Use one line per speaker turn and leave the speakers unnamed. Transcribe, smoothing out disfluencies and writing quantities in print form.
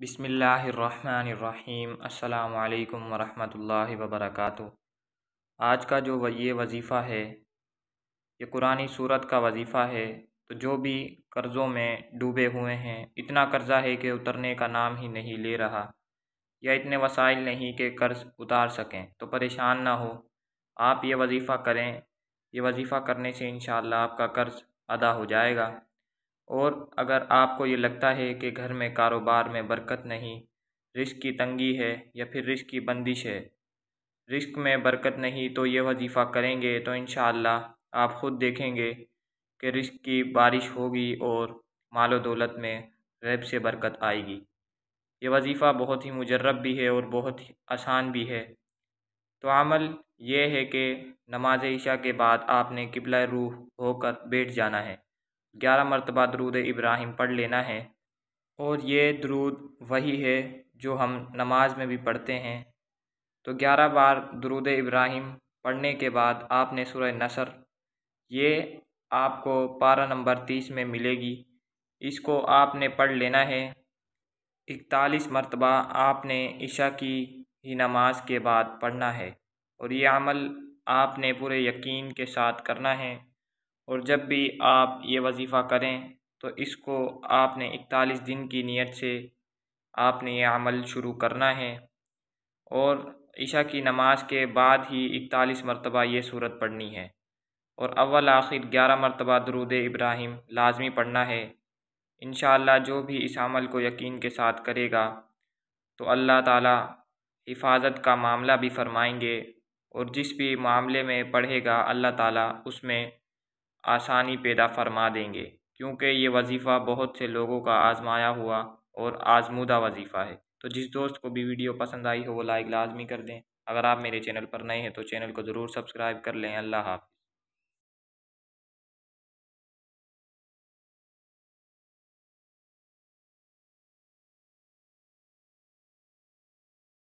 बिस्मिल्लाहिर्रहमानिर्रहीम। अस्सलाम वालेकुम वरहमतुल्लाहि वबरकातुह। आज का जो ये वजीफ़ा है, ये कुरानी सूरत का वजीफ़ा है। तो जो भी कर्ज़ों में डूबे हुए हैं, इतना कर्ज़ा है कि उतरने का नाम ही नहीं ले रहा, या इतने वसाइल नहीं कि कर्ज़ उतार सकें, तो परेशान ना हो, आप ये वजीफ़ा करें। ये वजीफ़ा करने से इंशाअल्लाह आपका कर्ज़ अदा हो जाएगा। और अगर आपको ये लगता है कि घर में कारोबार में बरकत नहीं, रिस्क की तंगी है या फिर रिस्क की बंदिश है, रिस्क में बरकत नहीं, तो ये वजीफ़ा करेंगे तो इंशाअल्लाह आप ख़ुद देखेंगे कि रिस्क की बारिश होगी और मालो दौलत में गैब से बरकत आएगी। ये वजीफ़ा बहुत ही मुजर्रब भी है और बहुत ही आसान भी है। तो अमल ये है कि नमाज इशा के बाद आपने किबला रूह होकर बैठ जाना है, 11 मरतबा दरूद इब्राहिम पढ़ लेना है। और ये दरूद वही है जो हम नमाज में भी पढ़ते हैं। तो 11 बार दरूद इब्राहिम पढ़ने के बाद आपने सूरह नसर, ये आपको पारा नंबर 30 में मिलेगी, इसको आपने पढ़ लेना है। 41 मरतबा आपने इशा की ही नमाज के बाद पढ़ना है। और ये अमल आपने पूरे यकीन के साथ करना है। और जब भी आप ये वजीफ़ा करें तो इसको आपने 41 दिन की नीयत से आपने ये अमल शुरू करना है। और इशा की नमाज के बाद ही 41 मरतबा ये सूरत पढ़नी है। और अव्वल आखिर 11 मरतबा दरूद इब्राहिम लाजमी पढ़ना है। इंशाअल्लाह जो भी इस अमल को यकीन के साथ करेगा तो अल्लाह ताला हिफाजत का मामला भी फरमाएंगे। और जिस भी मामले में पढ़ेगा अल्लाह ताला उसमें आसानी पैदा फरमा देंगे, क्योंकि ये वजीफ़ा बहुत से लोगों का आजमाया हुआ और आजमूदा वजीफ़ा है। तो जिस दोस्त को भी वीडियो पसंद आई हो वो लाइक लाजमी कर दें। अगर आप मेरे चैनल पर नए हैं तो चैनल को ज़रूर सब्सक्राइब कर लें। अल्लाह हाफ़िज़।